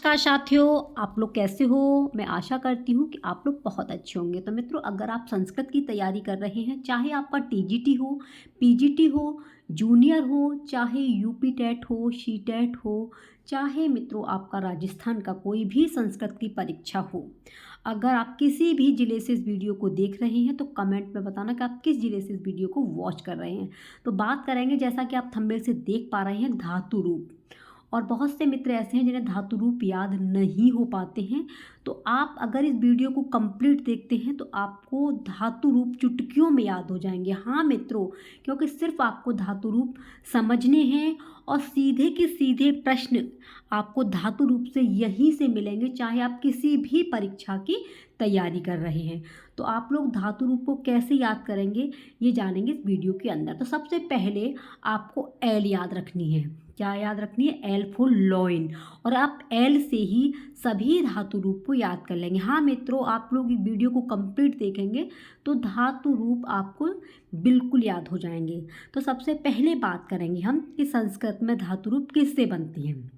नमस्कार साथियों, आप लोग कैसे हो? मैं आशा करती हूँ कि आप लोग बहुत अच्छे होंगे। तो मित्रों, अगर आप संस्कृत की तैयारी कर रहे हैं, चाहे आपका टीजीटी हो, पीजीटी हो, जूनियर हो, चाहे यूपी टेट हो, सी टेट हो, चाहे मित्रों आपका राजस्थान का कोई भी संस्कृत की परीक्षा हो, अगर आप किसी भी ज़िले से इस वीडियो को देख रहे हैं तो कमेंट में बताना कि आप किस ज़िले से इस वीडियो को वॉच कर रहे हैं। तो बात करेंगे, जैसा कि आप थंबनेल से देख पा रहे हैं, धातु रूप। और बहुत से मित्र ऐसे हैं जिन्हें धातु रूप याद नहीं हो पाते हैं। तो आप अगर इस वीडियो को कंप्लीट देखते हैं तो आपको धातु रूप चुटकियों में याद हो जाएंगे। हाँ मित्रों, क्योंकि सिर्फ आपको धातु रूप समझने हैं और सीधे के सीधे प्रश्न आपको धातु रूप से यहीं से मिलेंगे, चाहे आप किसी भी परीक्षा की तैयारी कर रहे हैं। तो आप लोग धातु रूप को कैसे याद करेंगे ये जानेंगे इस वीडियो के अंदर। तो सबसे पहले आपको एल याद रखनी है। क्या याद रखनी है? L for lion. और आप एल से ही सभी धातु रूप को याद कर लेंगे। हाँ मित्रों, आप लोग इस वीडियो को कंप्लीट देखेंगे तो धातु रूप आपको बिल्कुल याद हो जाएंगे। तो सबसे पहले बात करेंगे हम कि संस्कृत में धातु रूप किससे बनती हैं।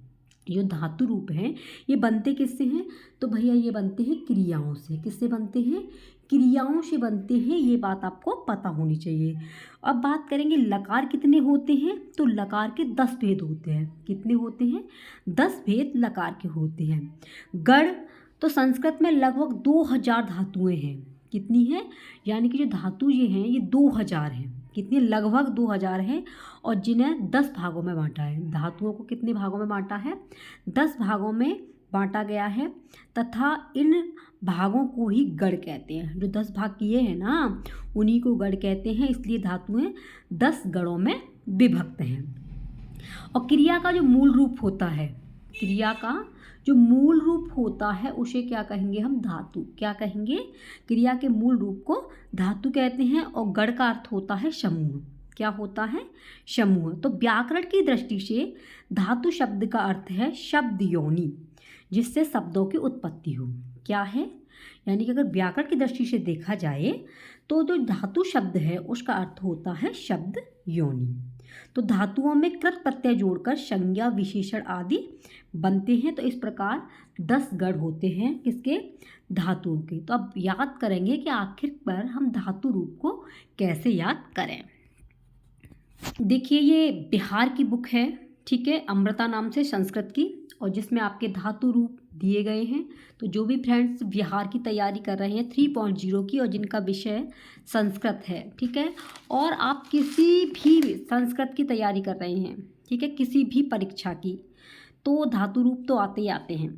जो धातु रूप हैं ये बनते किससे हैं? तो भैया ये बनते हैं क्रियाओं से। किससे बनते हैं? क्रियाओं से बनते हैं। ये बात आपको पता होनी चाहिए। अब बात करेंगे लकार कितने होते हैं। तो लकार के 10 भेद होते हैं। कितने होते हैं? 10 भेद लकार के होते हैं। गढ़, तो संस्कृत में लगभग 2000 धातुएं हैं। कितनी हैं? यानी कि जो धातु ये हैं ये 2000 हैं। कितनी? लगभग 2000 हैं। और जिन्हें 10 भागों में बांटा है। धातुओं को कितने भागों में बांटा है? 10 भागों में बांटा गया है। तथा इन भागों को ही गढ़ कहते हैं। जो 10 भाग किए हैं ना, उन्हीं को गढ़ कहते हैं। इसलिए धातुएं 10 गढ़ों में विभक्त हैं। और क्रिया का जो मूल रूप होता है, क्रिया का जो मूल रूप होता है उसे क्या कहेंगे हम? धातु। क्या कहेंगे? क्रिया के मूल रूप को धातु कहते हैं। और गढ़ का अर्थ होता है समूह। क्या होता है? समूह। तो व्याकरण की दृष्टि से धातु शब्द का अर्थ है शब्द योनि, जिससे शब्दों की उत्पत्ति हो। क्या है? यानी कि अगर व्याकरण की दृष्टि से देखा जाए तो जो धातु शब्द है उसका अर्थ होता है शब्द योनि। तो धातुओं में कृत प्रत्यय जोड़कर संज्ञा, विशेषण आदि बनते हैं। तो इस प्रकार 10 गढ़ होते हैं किसके? धातुओं के। तो अब याद करेंगे कि आखिर पर हम धातु रूप को कैसे याद करें। देखिए, ये बिहार की बुक है, ठीक है, अमृता नाम से, संस्कृत की, और जिसमें आपके धातु रूप दिए गए हैं। तो जो भी फ्रेंड्स बिहार की तैयारी कर रहे हैं 3.0 की और जिनका विषय संस्कृत है, ठीक है, और आप किसी भी संस्कृत की तैयारी कर रहे हैं, ठीक है, किसी भी परीक्षा की, तो धातु रूप तो आते ही आते हैं।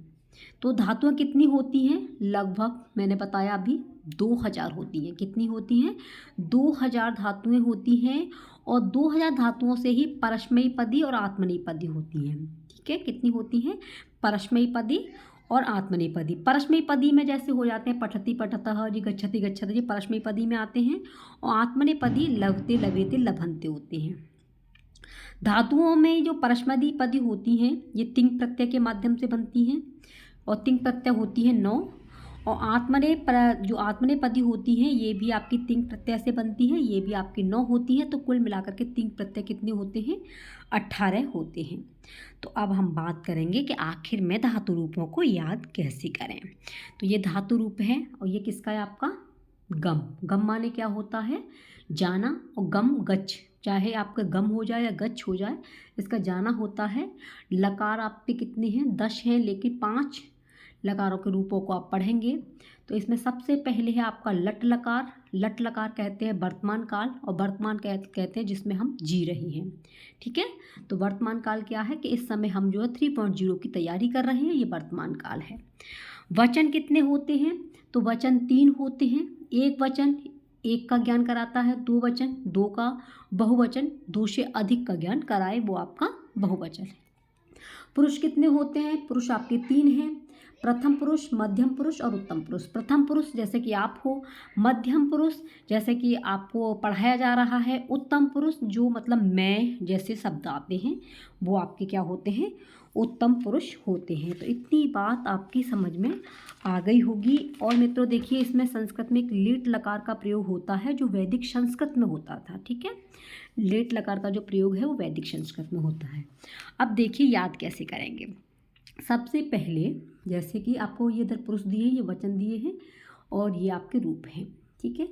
तो धातुएं कितनी होती हैं? लगभग मैंने बताया अभी 2000 होती हैं। कितनी होती हैं? 2000 धातुएं होती हैं। और 2000 धातुओं से ही परस्मैपदी और आत्मनेपदी होती हैं। ठीक है, कितनी होती हैं? परस्मैपदी और आत्मनेपदी। परस्मैपदी में जैसे हो जाते हैं पठति पठतः जी, गच्छति गच्छति जी, परस्मैपदी में आते हैं। और आत्मनेपदी लभते लभेते लभन्ते होते हैं। धातुओं में जो परस्मैपदी होती हैं ये तिंग प्रत्यय के माध्यम से बनती हैं। और तिंग प्रत्यय होती है 9। और जो आत्मनेपदी होती हैं ये भी आपकी तिंग प्रत्यय से बनती है, ये भी आपकी 9 होती है। तो कुल मिलाकर के तिंग प्रत्यय कितने होते हैं? 18 होते हैं। तो अब हम बात करेंगे कि आखिर में धातु रूपों को याद कैसे करें। तो ये धातु रूप है और ये किसका है? आपका गम। गम माने क्या होता है? जाना। और गम गच्छ, चाहे आपका गम हो जाए या गच्छ हो जाए, इसका जाना होता है। लकार आपके कितने हैं? 10 हैं, लेकिन 5 लकारों के रूपों को आप पढ़ेंगे। तो इसमें सबसे पहले है आपका लट लकार। लट लकार कहते हैं वर्तमान काल, और वर्तमान कहते हैं जिसमें हम जी रहे हैं। ठीक है, तो वर्तमान काल क्या है कि इस समय हम जो है 3.0 की तैयारी कर रहे हैं, ये वर्तमान काल है। वचन कितने होते हैं? तो वचन 3 होते हैं। एक वचन 1 का ज्ञान कराता है, 2 वचन 2 का, बहुवचन 2 से अधिक का ज्ञान कराए, वो आपका बहुवचन है। पुरुष कितने होते हैं? पुरुष आपके 3 हैं। प्रथम पुरुष, मध्यम पुरुष और उत्तम पुरुष। प्रथम पुरुष जैसे कि आप हो, मध्यम पुरुष जैसे कि आपको पढ़ाया जा रहा है, उत्तम पुरुष जो मतलब मैं जैसे शब्द आते हैं वो आपके क्या होते हैं? उत्तम पुरुष होते हैं। तो इतनी बात आपकी समझ में आ गई होगी। और मित्रों देखिए, इसमें संस्कृत में एक लेट लकार का प्रयोग होता है जो वैदिक संस्कृत में होता था। ठीक है, लेट लकार का जो प्रयोग है वो वैदिक संस्कृत में होता है। अब देखिए याद कैसे करेंगे। सबसे पहले जैसे कि आपको ये इधर पुरुष दिए, ये वचन दिए हैं और ये आपके रूप हैं, ठीक है।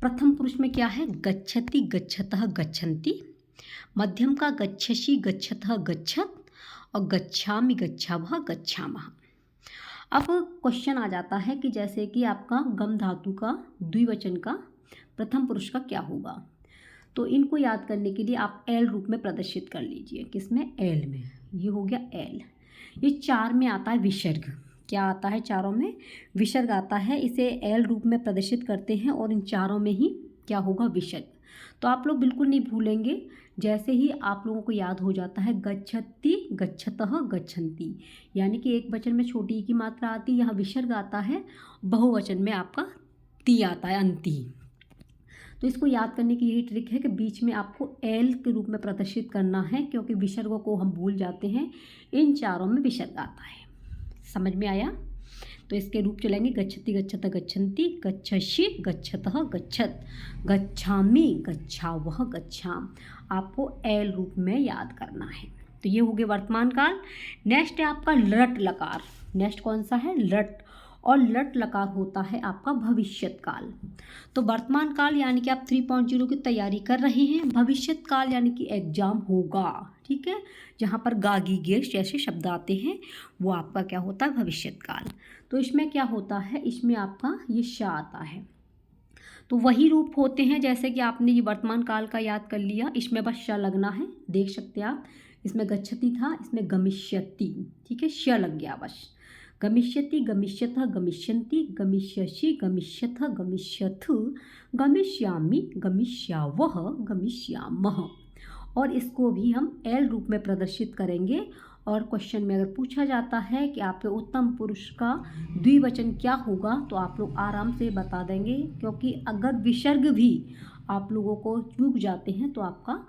प्रथम पुरुष में क्या है, गच्छति, गच्छतः, गच्छन्ति। मध्यम का गच्छसि, गच्छतः, गच्छत। और गच्छामि, गच्छावः, गच्छामः। अब क्वेश्चन आ जाता है कि जैसे कि आपका गम धातु का द्विवचन का प्रथम पुरुष का क्या होगा। तो इनको याद करने के लिए आप एल रूप में प्रदर्शित कर लीजिए। किसमें, एल में। ये हो गया एल। ये 4 में आता है विसर्ग। क्या आता है, चारों में विसर्ग आता है। इसे एल रूप में प्रदर्शित करते हैं और इन चारों में ही क्या होगा, विसर्ग। तो आप लोग बिल्कुल नहीं भूलेंगे। जैसे ही आप लोगों को याद हो जाता है गच्छति, गच्छतः, गच्छन्ति, यानी कि एक वचन में छोटी ई की मात्रा आती है, यहाँ विसर्ग आता है। बहुवचन में आपका ती आता है, अंति। तो इसको याद करने की यही ट्रिक है कि बीच में आपको एल के रूप में प्रदर्शित करना है, क्योंकि विसर्गों को हम भूल जाते हैं। इन चारों में विसर्ग आता है। समझ में आया। तो इसके रूप चलेंगे गच्छति, गच्छतः, गच्छन्ति, गच्छसि, गच्छतः, गच्छत, गच्छामि, गच्छावः, गच्छाम। आपको एल रूप में याद करना है। तो ये हो गए वर्तमान काल। नेक्स्ट है आपका लट लकार। नेक्स्ट कौन सा है, लट। और लट लकार होता है आपका भविष्यत काल। तो वर्तमान काल यानी कि आप 3.0 की तैयारी कर रहे हैं। भविष्यत काल यानी कि एग्जाम होगा, ठीक है। जहाँ पर गागी गेस्ट जैसे शब्द आते हैं वो आपका क्या होता है, भविष्यत काल। तो इसमें क्या होता है, इसमें आपका ये श आता है। तो वही रूप होते हैं जैसे कि आपने ये वर्तमान काल का याद कर लिया। इसमें बस श लगना है, देख सकते हैं आप। इसमें गच्छति था, इसमें गमिष्यति, ठीक है, श लग गया बस। गमिष्यति, गमिष्यतः, गमिष्यन्ति, गमिष्यसि, गमिष्यथ, गमिष्यथ, गमिष्यामि, गमिष्यावः, गमिष्यामः। और इसको भी हम एल रूप में प्रदर्शित करेंगे। और क्वेश्चन में अगर पूछा जाता है कि आपके उत्तम पुरुष का द्विवचन क्या होगा, तो आप लोग आराम से बता देंगे, क्योंकि अगर विसर्ग भी आप लोगों को चूक जाते हैं तो आपका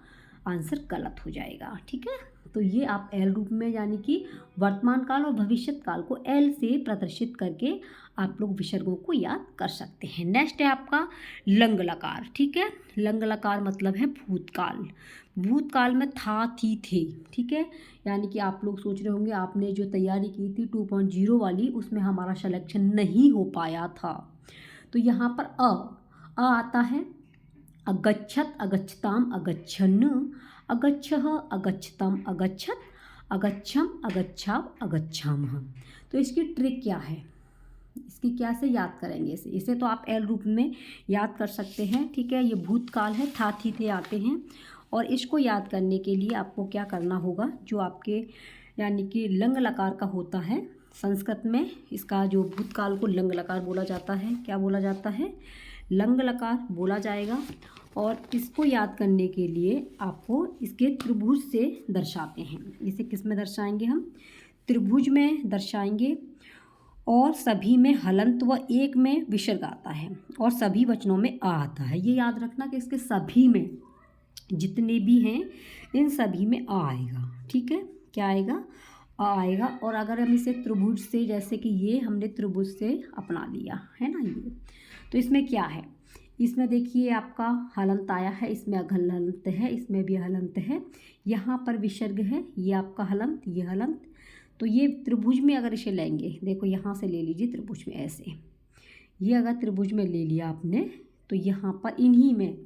आंसर गलत हो जाएगा, ठीक है। तो ये आप एल रूप में यानी कि वर्तमान काल और भविष्यत काल को एल से प्रदर्शित करके आप लोग विसर्गों को याद कर सकते हैं। नेक्स्ट है आपका लंग लकार, ठीक है। लंग लकार मतलब है भूतकाल। भूतकाल में था, थी, थे, ठीक है। यानी कि आप लोग सोच रहे होंगे आपने जो तैयारी की थी 2.0 वाली, उसमें हमारा सिलेक्शन नहीं हो पाया था। तो यहाँ पर अ आता है। अगच्छत, अगच्छताम, अगच्छन्, अगच्छः, अगच्छतम, अगच्छत, अगच्छम, अगच्छाव, अगच्छामः। तो इसकी ट्रिक क्या है, इसकी क्या से याद करेंगे इसे तो आप एल रूप में याद कर सकते हैं, ठीक है। ये भूतकाल है, था, थी, थे आते हैं। और इसको याद करने के लिए आपको क्या करना होगा, जो आपके यानी कि लंग लकार का होता है, संस्कृत में इसका जो भूतकाल को लंग लकार बोला जाता है। क्या बोला जाता है, लंग लकार बोला जाएगा। और इसको याद करने के लिए आपको इसके त्रिभुज से दर्शाते हैं। इसे किस में दर्शाएंगे हम, त्रिभुज में दर्शाएंगे। और सभी में हलंत व एक में विसर्ग आता है और सभी वचनों में आ आता है। ये याद रखना कि इसके सभी में जितने भी हैं इन सभी में आ आएगा, ठीक है। क्या आएगा, आ आएगा। और अगर हम इसे त्रिभुज से, जैसे कि ये हमने त्रिभुज से अपना लिया है ना ये, तो इसमें क्या है, इसमें देखिए आपका हलंत आया है, इसमें अघल हलंत है, इसमें भी हलंत है, यहाँ पर विसर्ग है, ये आपका हलंत, ये हलंत। तो ये त्रिभुज में अगर इसे लेंगे, देखो यहाँ से ले लीजिए त्रिभुज में ऐसे, ये अगर त्रिभुज में ले लिया आपने, तो यहाँ पर इन्हीं में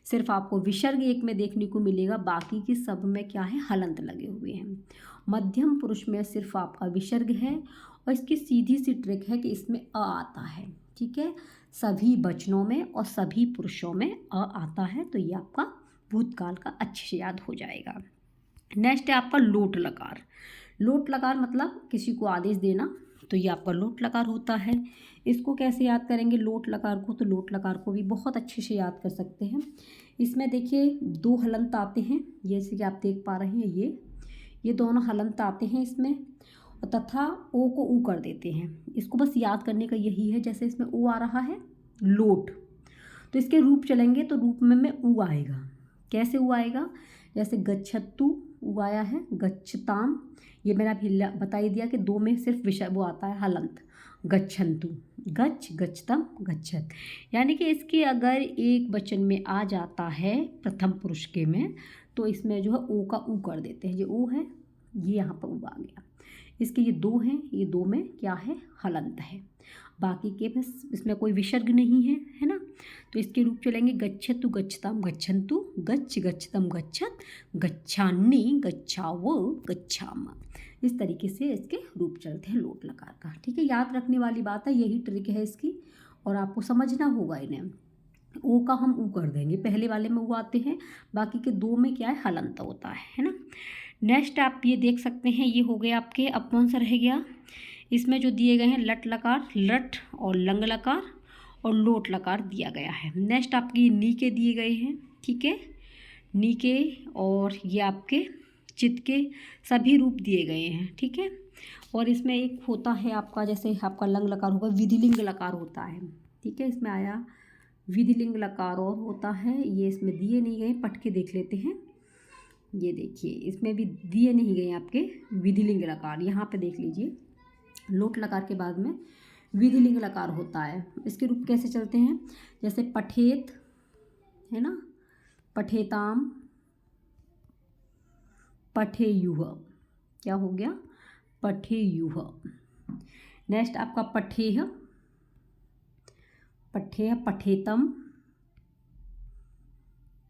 सिर्फ आपको विसर्ग एक में देखने को मिलेगा, बाकी की सब में क्या है, हलंत लगे हुए हैं। मध्यम पुरुष में सिर्फ आपका विसर्ग है। और इसकी सीधी सी ट्रिक है कि इसमें अ आता है, ठीक है, सभी वचनों में और सभी पुरुषों में अ आता है। तो ये आपका भूतकाल का अच्छे से याद हो जाएगा। नेक्स्ट है आपका लोट लकार। लोट लकार मतलब किसी को आदेश देना, तो ये आपका लोट लकार होता है। इसको कैसे याद करेंगे लोट लकार को, तो लोट लकार को भी बहुत अच्छे से याद कर सकते हैं। इसमें देखिए 2 हलंत आते हैं, जैसे कि आप देख पा रहे हैं, ये दोनों हलंत आते हैं इसमें, और तथा ओ को ऊ कर देते हैं। इसको बस याद करने का यही है, जैसे इसमें ऊ आ रहा है लोट, तो इसके रूप चलेंगे तो रूप में ऊ आएगा। कैसे ऊ आएगा, जैसे गच्छतु ऊ आया है, गच्छताम, ये मैंने अभी बता ही दिया कि 2 में सिर्फ विषय वो आता है हलंत, गच्छन्तु, गच्छ, गच्छतम, गच्छत। यानी कि इसके अगर एक वचन में आ जाता है प्रथम पुरुष के में, तो इसमें जो है ओ का ऊ कर देते हैं। ये ओ है, ये यहाँ पर ऊ आ गया। इसके ये दो हैं, ये दो में क्या है, हलंत है। बाकी के बस इसमें कोई विसर्ग नहीं है, है ना। तो इसके रूप चलेंगे गच्छतु गच्छताम गच्छन्तु, गच्छ गच्छतम गच्छत, गच्छानि गच्छाव गच्छाम। इस तरीके से इसके रूप चलते हैं लोट लकार का। ठीक है, याद रखने वाली बात है, यही ट्रिक है इसकी, और आपको समझना होगा इन्हें। ओ का हम ऊ कर देंगे, पहले वाले में ऊ आते हैं, बाकी के दो में क्या है, हलंत होता है ना। नेक्स्ट आप ये देख सकते हैं, ये हो गए आपके, अब कौन सा रह गया, इसमें जो दिए गए हैं लट लकार, लट और लंग लकार और लोट लकार दिया गया है। नेक्स्ट आपके नी के दिए गए हैं, ठीक है, नी के और ये आपके चित के सभी रूप दिए गए हैं, ठीक है। और इसमें एक होता है आपका, जैसे आपका लंग लकार होगा, विधिलिंग लकार होता है, ठीक है। इसमें आया विधिलिंग लकार और होता है, ये इसमें दिए नहीं गए, पढ़ के देख लेते हैं। ये देखिए, इसमें भी दिए नहीं गए आपके विधिलिंग लकार, यहाँ पे देख लीजिए, लोट लकार के बाद में विधिलिंग लकार होता है। इसके रूप कैसे चलते हैं, जैसे पठेत है ना, पठेताम, पठेयुह, क्या हो गया, पठेयुह। नेक्स्ट आपका पठेह, पठेह, पठेतम,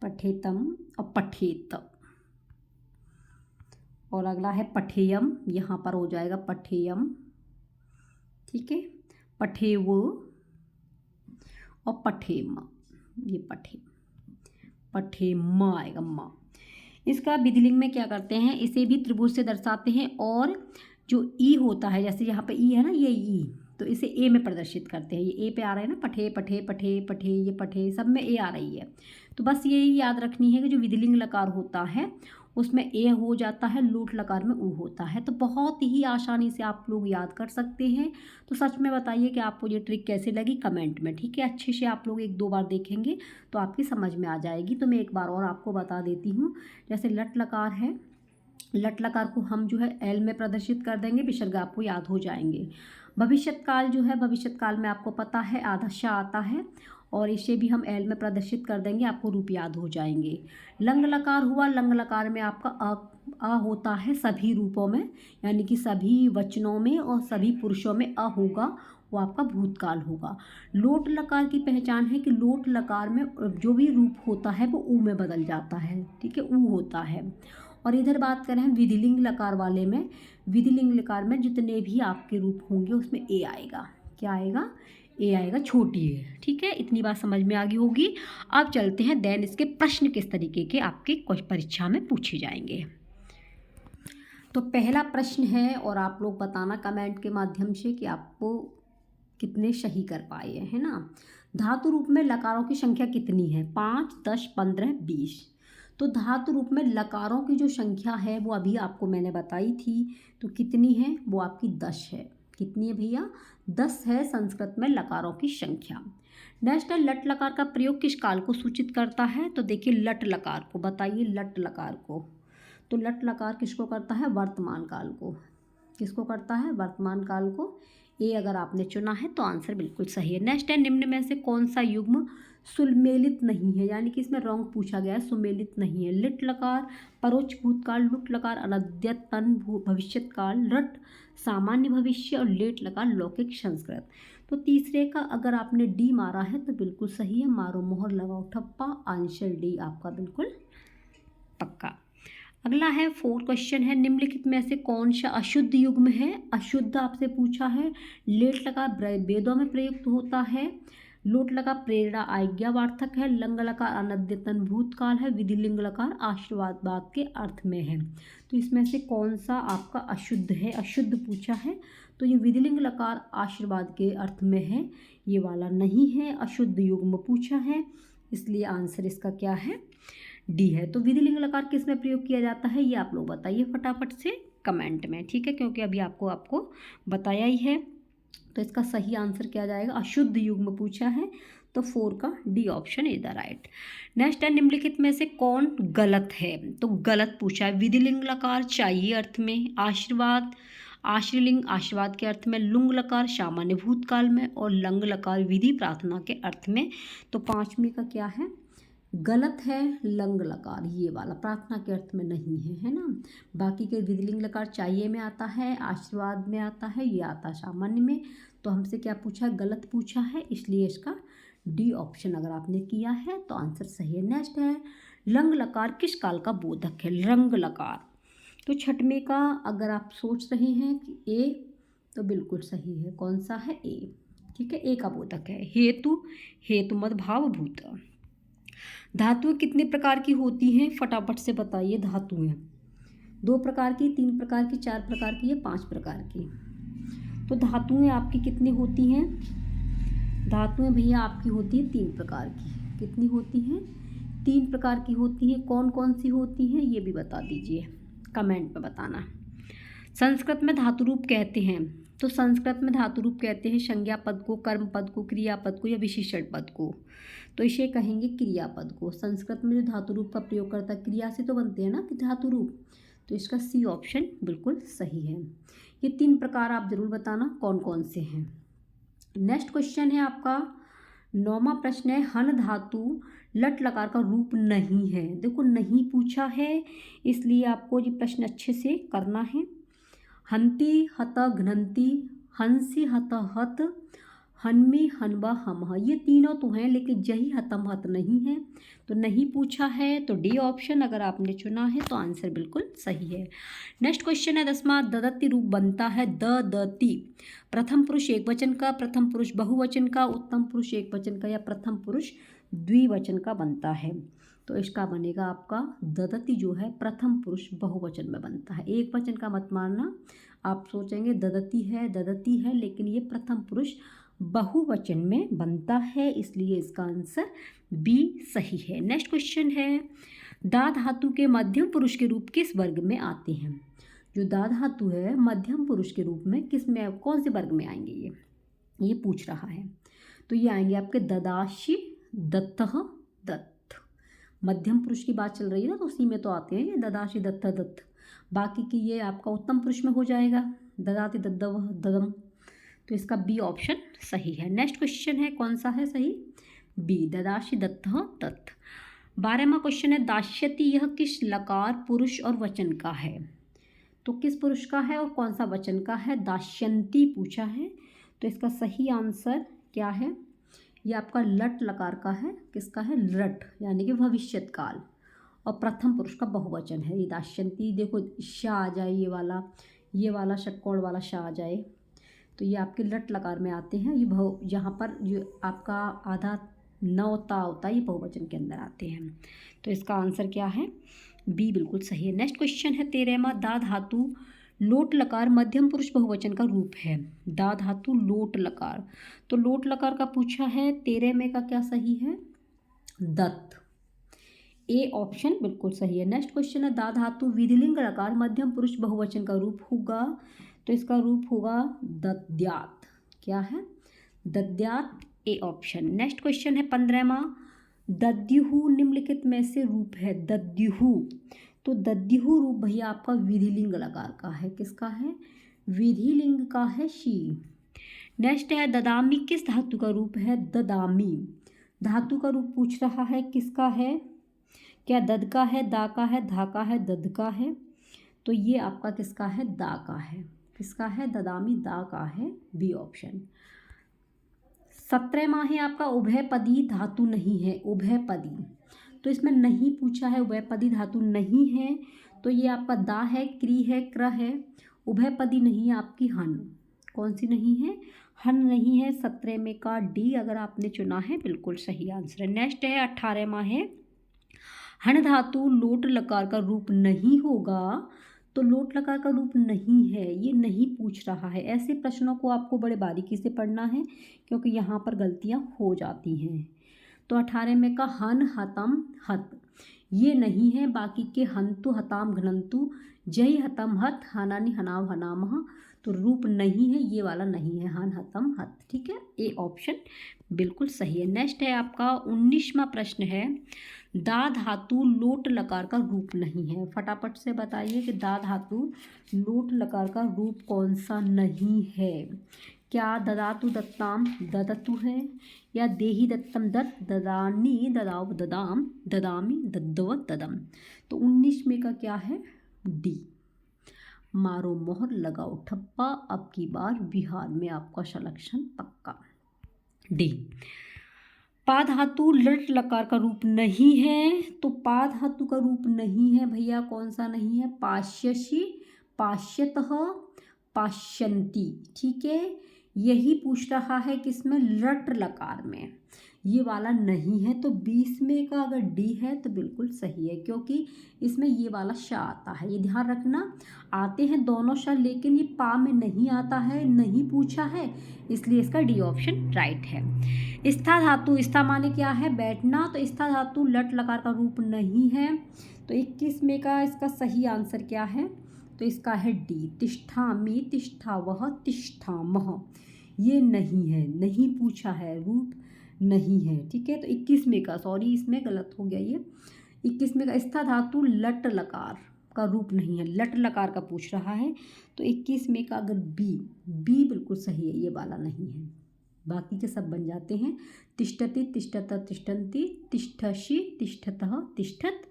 पठेतम और पठेत। और अगला है पठेयम, यहाँ पर हो जाएगा पठेयम, ठीक है, पठेव और पठेम, ये पठेम आएगा माँ। इसका विधिलिंग में क्या करते हैं, इसे भी त्रिभुज से दर्शाते हैं, और जो ई होता है, जैसे यहाँ पे ई है ना, ये ई, तो इसे ए में प्रदर्शित करते हैं। ये ए पे आ रहा है ना, पठे पठे पठे पठे, ये पठे सब में ए आ रही है। तो बस यही याद रखनी है कि जो विधिलिंग लकार होता है उसमें ए हो जाता है, लोट लकार में ऊ होता है। तो बहुत ही आसानी से आप लोग याद कर सकते हैं। तो सच में बताइए कि आपको ये ट्रिक कैसे लगी कमेंट में, ठीक है। अच्छे से आप लोग एक दो बार देखेंगे तो आपकी समझ में आ जाएगी। तो मैं एक बार और आपको बता देती हूँ, जैसे लट लकार है, लट लकार को हम जो है एल में प्रदर्शित कर देंगे, विसर्ग आपको याद हो जाएंगे। भविष्यत काल जो है, भविष्यत काल में आपको पता है आधा श आता है, और इसे भी हम एल में प्रदर्शित कर देंगे, आपको रूप याद हो जाएंगे। लंग लकार हुआ, लंग लकार में आपका अ होता है सभी रूपों में, यानी कि सभी वचनों में और सभी पुरुषों में अ होगा, वो आपका भूतकाल होगा। लोट लकार की पहचान है कि लोट लकार में जो भी रूप होता है वो ऊ में बदल जाता है, ठीक है, ऊ होता है। और इधर बात करें हम विधिलिंग लकार वाले में, विधिलिंग लकार में जितने भी आपके रूप होंगे उसमें ए आएगा, क्या आएगा, ए आएगा, छोटी है, ठीक है। इतनी बात समझ में आ गई होगी। अब चलते हैं देन इसके प्रश्न किस तरीके के आपके परीक्षा में पूछे जाएंगे। तो पहला प्रश्न है, और आप लोग बताना कमेंट के माध्यम से कि आपको कितने सही कर पाए हैं, है ना। धातु रूप में लकारों की संख्या कितनी है, 5, 10, 15, 20। तो धातु रूप में लकारों की जो संख्या है वो अभी आपको मैंने बताई थी, तो कितनी है, वो आपकी 10 है। कितनी है भैया, 10 है संस्कृत में लकारों की संख्या। नेक्स्ट है लट लकार का प्रयोग किस काल को सूचित करता है, तो देखिए लट लकार को बताइए, लट लकार को, तो लट लकार किसको करता है, वर्तमान काल को, किसको करता है, वर्तमान काल को। ए अगर आपने चुना है तो आंसर बिल्कुल सही है। नेक्स्ट है निम्न में से कौन सा युग्म सुमेलित नहीं है, यानी कि इसमें रॉन्ग पूछा गया है, सुमेलित नहीं है। लिट लकार परोक्ष भूतकाल, लुट लकार अनद्यतन भविष्यत काल, रट सामान्य भविष्य और लेट लकार लौकिक संस्कृत। तो तीसरे का अगर आपने डी मारा है तो बिल्कुल सही है, मारो मोहर लगाओ ठप्पा, आंसर डी आपका बिल्कुल पक्का। अगला है 4 क्वेश्चन है, निम्नलिखित में से कौन सा अशुद्ध युग्म है, अशुद्ध आपसे पूछा है। लेट लकार वेदों में प्रयुक्त होता है, लोट लकार प्रेरणा आज्ञावार्थक है, लंग लकार अनद्यतन भूतकाल है, विधिलिंग लकार आशीर्वाद के अर्थ में है। तो इसमें से कौन सा आपका अशुद्ध है, अशुद्ध पूछा है, तो ये विधिलिंग लकार आशीर्वाद के अर्थ में है, ये वाला नहीं है, अशुद्ध युग्म पूछा है, इसलिए आंसर इसका क्या है, डी है। तो विधिलिंग लकार किस में प्रयोग किया जाता है, ये आप लोग बताइए फटाफट से कमेंट में, ठीक है, क्योंकि अभी आपको बताया ही है। तो इसका सही आंसर क्या जाएगा, अशुद्ध युग्म पूछा है, तो 4 का D option is the right. Next है निम्नलिखित में से कौन गलत है, तो गलत पूछा है। विधिलिंग लकार चाहिए अर्थ में, आशीर्वाद आश्रलिंग आशीर्वाद के अर्थ में, लुंग लकार सामान्य भूतकाल में, और लंग लकार विधि प्रार्थना के अर्थ में। तो 5वीं का क्या है, गलत है लंग लकार, ये वाला प्रार्थना के अर्थ में नहीं है, है ना। बाकी के विधिलिंग लकार चाहिए में आता है, आशीर्वाद में आता है, ये आता है सामान्य में। तो हमसे क्या पूछा है, गलत पूछा है, इसलिए इसका डी ऑप्शन अगर आपने किया है तो आंसर सही है। नेक्स्ट है लंग लकार किस काल का बोधक है, रंग लकार। तो छठवें का अगर आप सोच रहे हैं कि ए, तो बिल्कुल सही है, कौन सा है, ए, ठीक है, ए का बोधक है। हेतु, हेतु मत भाव भूत। धातुएं कितने प्रकार की होती हैं, फटाफट से बताइए। धातुएं 2 प्रकार की, 3 प्रकार की, 4 प्रकार की या 5 प्रकार की। तो धातुएं आपकी कितनी होती हैं, धातुएं भैया आपकी होती हैं 3 प्रकार की। कितनी होती हैं, 3 प्रकार की होती हैं। कौन कौन सी होती हैं ये भी बता दीजिए, कमेंट में बताना। संस्कृत में धातु रूप कहते हैं, तो संस्कृत में धातु रूप कहते हैं संज्ञा पद को, कर्म पद को, क्रिया पद को या विशेषण पद को। तो इसे कहेंगे क्रिया पद को। संस्कृत में जो धातु रूप का प्रयोग करता है, क्रिया से तो बनते हैं ना कि धातु रूप, तो इसका सी ऑप्शन बिल्कुल सही है। ये 3 प्रकार आप जरूर बताना कौन कौन से हैं। नेक्स्ट क्वेश्चन है आपका 9वां प्रश्न है हन धातु लट लकार का रूप नहीं है। देखो नहीं पूछा है, इसलिए आपको ये प्रश्न अच्छे से करना है। हंति हत घ्नन्ति, हंसी हत हत, हन्मी हनवा हम, ये तीनों तो हैं लेकिन जही हतम हत नहीं है, तो नहीं पूछा है। तो डी ऑप्शन अगर आपने चुना है तो आंसर बिल्कुल सही है। नेक्स्ट क्वेश्चन है 10वां ददति रूप बनता है द दति, प्रथम पुरुष एक वचन का, प्रथम पुरुष बहुवचन का, उत्तम पुरुष एक वचन का या प्रथम पुरुष द्विवचन का बनता है। तो इसका बनेगा आपका ददति जो है प्रथम पुरुष बहुवचन में बनता है। एक वचन का मत मारना, आप सोचेंगे ददति है, लेकिन ये प्रथम पुरुष बहुवचन में बनता है, इसलिए इसका आंसर बी सही है। नेक्स्ट क्वेश्चन है दा धातु के मध्यम पुरुष के रूप किस वर्ग में आते हैं। जो दा धातु है मध्यम पुरुष के रूप में किस में, कौन से वर्ग में आएंगे, ये पूछ रहा है। तो ये आएंगे आपके ददाशी, दत्तः, दत्त। मध्यम पुरुष की बात चल रही है ना, तो उसी में तो आते हैं ये ददाशी, दत्त, दत्त। बाकी की ये आपका उत्तम पुरुष में हो जाएगा, ददाति, दद्दव, ददम। तो इसका बी ऑप्शन सही है। नेक्स्ट क्वेश्चन है कौन सा है सही, बी ददाशी, दत्त, दत्त। 12वां क्वेश्चन है दास्यति, यह किस लकार पुरुष और वचन का है। तो किस पुरुष का है और कौन सा वचन का है, दास्यन्ति पूछा है। तो इसका सही आंसर क्या है, ये आपका लट लकार का है। किसका है, लट, यानी कि भविष्यत काल, और प्रथम पुरुष का बहुवचन है। ये दास्यन्ति, देखो शाह आ जाए, ये वाला षट्कोण वाला शाह आ जाए, तो ये आपके लट लकार में आते हैं। ये यहाँ पर जो आपका आधा नौता होता है, ये बहुवचन के अंदर आते हैं। तो इसका आंसर क्या है, बी बिल्कुल सही है। नेक्स्ट क्वेश्चन है 13वां दा धातु लोट लकार मध्यम पुरुष बहुवचन का रूप है। दा धातु लोट लकार, तो लोट लकार का पूछा है, 13वें का क्या सही है, दत्त, ए ऑप्शन बिल्कुल सही है। नेक्स्ट क्वेश्चन है दा धातु विधिलिंग लकार मध्यम पुरुष बहुवचन का रूप होगा। तो इसका रूप होगा दद्यात, क्या है, दद्यात, ए ऑप्शन। नेक्स्ट क्वेश्चन है 15वां दद्युहु निम्नलिखित में से रूप है, दद्युहु। तो दद्युहु रूप भैया आपका विधिलिंग लकार का है। किसका है, विधिलिंग का है, शी। नेक्स्ट है ददामी किस धातु का रूप है, ददामी। धातु का रूप पूछ रहा है, किसका है, क्या दद का है, दा का है, धा का है, दद का है। तो ये आपका किसका है, दा का है। किसका है, ददामी, दा का है, बी ऑप्शन। 17वां है आपका उभयपदी धातु नहीं है, उभयपदी। तो इसमें नहीं पूछा है, उभयपदी धातु नहीं है, तो ये आपका दा है, क्री है, क्र है। उभयपदी नहीं है आपकी हन, कौन सी नहीं है, हन नहीं है। 17वें का डी अगर आपने चुना है बिल्कुल सही आंसर है। नेक्स्ट है 18वां है हन धातु लोट लकार का रूप नहीं होगा। तो लोट लकार का रूप नहीं है, ये नहीं पूछ रहा है। ऐसे प्रश्नों को आपको बड़े बारीकी से पढ़ना है, क्योंकि यहाँ पर गलतियाँ हो जाती हैं। तो 18वें का हन, हतम, हत, ये नहीं है। बाकी के हंतु, हताम, घनंतु, जय, हतम, हत, हनानि, हनाव, हनामह, तो रूप नहीं है, ये वाला नहीं है, हन, हतम, हत, ठीक है, ए ऑप्शन बिल्कुल सही है। नेक्स्ट है आपका 19वां प्रश्न है दा धातु लोट लकार का रूप नहीं है। फटाफट से बताइए कि दा धातु लोट लकार का रूप कौन सा नहीं है। क्या ददातु दत्ताम ददतु है, या देहि दत्तम दत्त ददानी ददाव ददाम ददामी दद्दव ददम। तो 19 में का क्या है, डी। मारो मोहर लगाओ ठप्पा, अब की बार बिहार में आपका सिलेक्शन पक्का। डी। पा धातु लट लकार का रूप नहीं है, तो पा धातु का रूप नहीं है भैया, कौन सा नहीं है, पाश्यसी, पाश्यतः, पाश्यन्ति। ठीक है, यही पूछ रहा है किसमें, लट लकार में, ये वाला नहीं है। तो 20 में का अगर डी है तो बिल्कुल सही है, क्योंकि इसमें ये वाला श आता है, ये ध्यान रखना। आते हैं दोनों श, लेकिन ये पा में नहीं आता है, नहीं पूछा है, इसलिए इसका डी ऑप्शन राइट है। स्था धातु, स्था माने क्या है, बैठना, तो स्था धातु लट लकार का रूप नहीं है। तो 21 में का इसका सही आंसर क्या है, तो इसका है डी। तिष्ठामि, तिष्ठावः, तिष्ठामः, ये नहीं है, नहीं पूछा है, रूप नहीं है। ठीक है, तो 21 में का, सॉरी इसमें गलत हो गया ये, 21 में का स्था धातु लट लकार का रूप नहीं है, लट लकार का पूछ रहा है। तो 21 में का अगर बी, बी बिल्कुल सही है, ये वाला नहीं है, बाकी के सब बन जाते हैं। तिष्ठति, तिष्ठत, तिष्ठन्ति, तिष्ठसि, तिष्ठतः, तिष्ठत,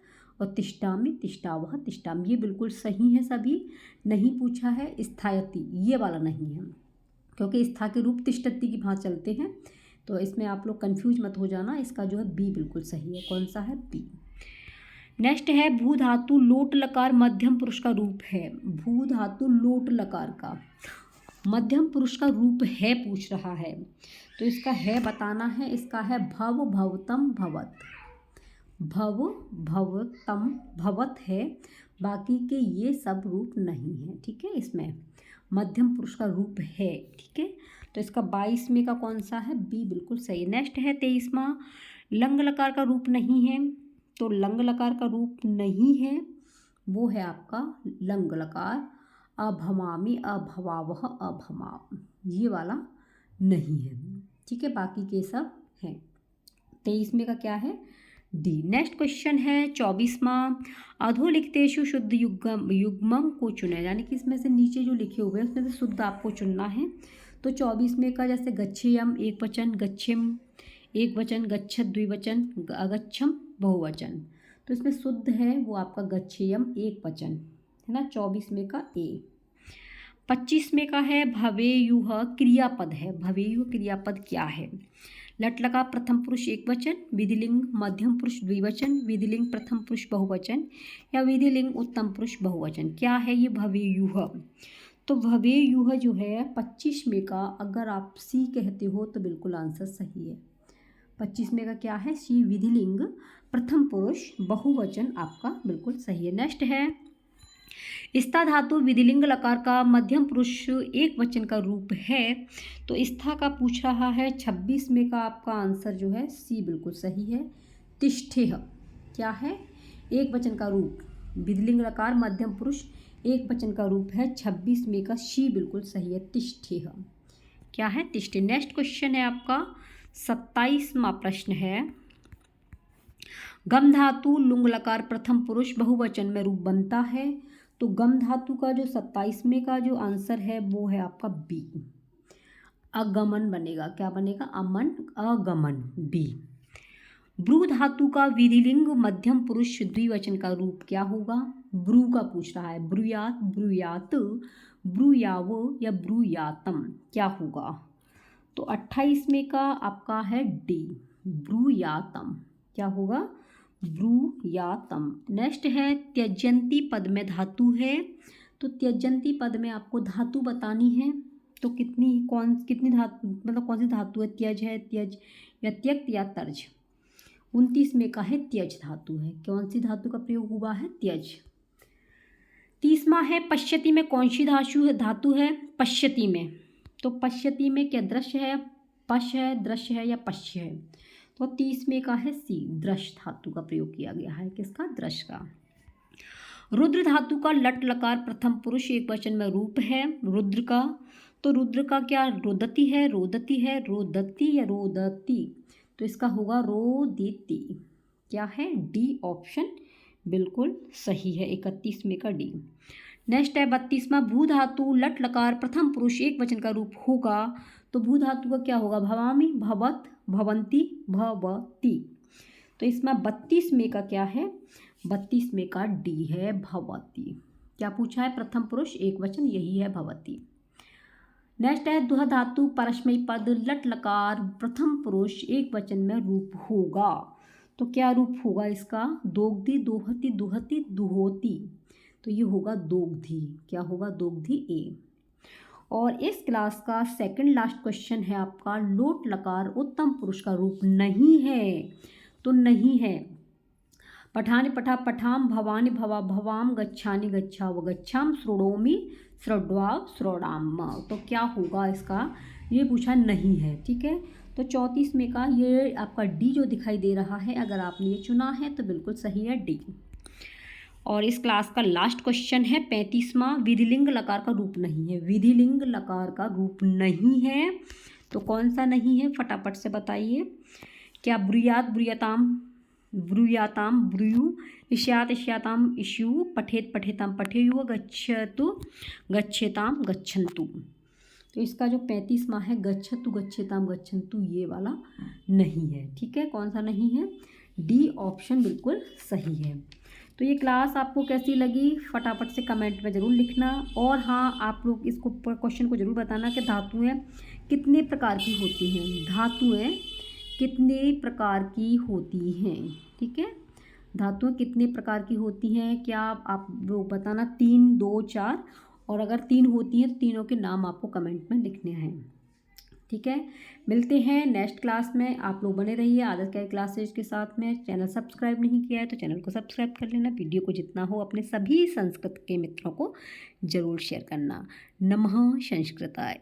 और तिष्ठामि, तिष्ठावः, तिष्ठामि, ये बिल्कुल सही है सभी, नहीं पूछा है। स्थायति, ये वाला नहीं है, क्योंकि स्था के रूप तिष्ठति की भांति चलते हैं, तो इसमें आप लोग कंफ्यूज मत हो जाना। इसका जो है बी बिल्कुल सही है, कौन सा है, बी। नेक्स्ट है भू धातु लोट लकार मध्यम पुरुष का रूप है। भू धातु लोट लकार का मध्यम पुरुष का रूप है पूछ रहा है, तो इसका है बताना है। इसका है भव, भवतम, भवत, भव, भवतम, भवत है, बाकी के ये सब रूप नहीं है। ठीक है, इसमें मध्यम पुरुष का रूप है। ठीक है, तो इसका 22 में का कौन सा है, बी बिल्कुल सही। नेक्स्ट है 23वां, लंग लकार का रूप नहीं है, तो लंग लकार का रूप नहीं है, वो है आपका लंग लकार, अभमामि, अभवावह, अभमाम, ये वाला नहीं है। ठीक है, बाकी के सब हैं। 23 में का क्या है, डी। नेक्स्ट क्वेश्चन है 24वां, अधोलिखितेषु शुद्ध युग्मम को चुने, यानी कि इसमें से नीचे जो लिखे हुए हैं उसमें से शुद्ध आपको चुनना है। तो 24 में का जैसे गच्छेयम एक वचन, गच्छेम एक वचन, गच्छत द्विवचन, अगच्छम बहुवचन, तो इसमें शुद्ध है वो आपका गच्छेयम एक वचन है ना, 24 में का ए। 25 में का है भवेयुः क्रियापद है। भवेयुः क्रियापद क्या है, लट लगा प्रथम पुरुष एक वचन, विधिलिंग मध्यम पुरुष द्विवचन, विधिलिंग प्रथम पुरुष बहुवचन, या विधिलिंग उत्तम पुरुष बहुवचन, क्या है ये भवेयुः। तो भवेयुः जो है 25 में का अगर आप सी कहते हो तो बिल्कुल आंसर सही है। 25 में का क्या है, सी, विधिलिंग प्रथम पुरुष बहुवचन आपका बिल्कुल सही है। नेक्स्ट है स्था धातु विधिलिंग लकार का मध्यम पुरुष एक वचन का रूप है, तो स्था का पूछ रहा है। 26 में का आपका आंसर जो है सी बिल्कुल सही है। तिष्ठेह क्या है, एक वचन का रूप, विधिलिंग लकार मध्यम पुरुष एक वचन का रूप है। 26 में का सी बिल्कुल सही है, तिष्ठेह क्या है, तिष्ठे। नेक्स्ट क्वेश्चन है आपका 27वां प्रश्न है, गम धातु लुंग लकार प्रथम पुरुष बहुवचन में रूप बनता है, तो गम धातु का जो 27 में का जो आंसर है वो है आपका बी, अगमन बनेगा। क्या बनेगा, अमन, अगमन, बी। ब्रू धातु का विधिलिंग मध्यम पुरुष द्विवचन का रूप क्या होगा, ब्रू का पूछ रहा है, ब्रूयात, ब्रूयात, ब्रूयाव या ब्रूयातम क्या होगा, तो 28 में का आपका है डी, ब्रूयातम, क्या होगा, ब्रूयातम। नेक्स्ट है त्यजंती पद में धातु है, तो त्यजंती पद में आपको धातु बतानी है, तो कितनी धातु, मतलब कौन सी धातु है, त्यज है, त्यज या त्यक्त या तर्ज। 29 में का है त्यज धातु है, कौन सी धातु का प्रयोग हुआ है, त्यज। 30वां है पश्यति में कौन सी धातु है, पश्यति में, तो पश्यति में क्या दृश्य है, पश है, दृश्य है या पश्य है, तो 30 में का है सी, दृश्य धातु का प्रयोग किया गया है, किसका, दृश्य का। रुद्र धातु का लट लकार प्रथम पुरुष एक वचन में रूप है रुद्र का, तो रुद्र का क्या, रोदती है, रोदती है, रोदती या रोदती, तो इसका होगा रोदिति, क्या है, डी ऑप्शन बिल्कुल सही है। 31 में का डी। नेक्स्ट है 32वां, भू धातु लट लकार प्रथम पुरुष एक वचन का रूप होगा। तो भू धातु का क्या होगा? भवामी, भवत, भवंती, भवती। तो इसमें 32 में का क्या है? 32 में का डी है, भवती। क्या पूछा है? प्रथम पुरुष एक वचन, यही है भवती। नेक्स्ट है द्वह धातु परस्मैपदी पद लट लकार प्रथम पुरुष एक वचन में रूप होगा। तो क्या रूप होगा इसका? दोग्धी, दोहती, दुहती, दुहोती। तो ये होगा दोग्धी। क्या होगा? दोग्धी ए। और इस क्लास का सेकंड लास्ट क्वेश्चन है आपका, लोट लकार उत्तम पुरुष का रूप नहीं है। तो नहीं है। पठानि पठा पठाम, भवानि भवा भवाम, गच्छानि गच्छा व गच्छाम, श्रोणोमि श्रोड्वाव श्रोणाम। तो क्या होगा इसका? ये पूछा नहीं है। ठीक है, तो 34 में का ये आपका डी जो दिखाई दे रहा है, अगर आपने ये चुना है तो बिल्कुल सही है, डी। और इस क्लास का लास्ट क्वेश्चन है 35वां, विधिलिंग लकार का रूप नहीं है। विधिलिंग लकार का रूप नहीं है, तो कौन सा नहीं है? फटाफट से बताइए। क्या ब्रूयात ब्रूयताम, ब्रूयाताम ब्रूयु, इष्यात इष्याताम इष्यु, पठेत पठेताम पठेयु, गच्छतु गच्छेताम गच्छन्तु। तो इसका जो 35वां है, गच्छतु गच्छेताम गच्छन्तु, ये वाला नहीं है। ठीक है, कौन सा नहीं है? डी ऑप्शन बिल्कुल सही है। तो ये क्लास आपको कैसी लगी फटाफट से कमेंट में ज़रूर लिखना। और हाँ, आप लोग इसको क्वेश्चन को ज़रूर बताना कि धातुएं कितने प्रकार की होती हैं। धातुएं कितने प्रकार की होती हैं? ठीक है, धातुएं कितने प्रकार की होती हैं? क्या आप लोग बताना, 3, 2, 4। और अगर 3 होती हैं तो तीनों के नाम आपको कमेंट में लिखने हैं। ठीक है, मिलते हैं नेक्स्ट क्लास में। आप लोग बने रहिए आदर्श कैरियर क्लासेज के साथ में। चैनल सब्सक्राइब नहीं किया है तो चैनल को सब्सक्राइब कर लेना। वीडियो को जितना हो अपने सभी संस्कृत के मित्रों को ज़रूर शेयर करना। नमः संस्कृताय।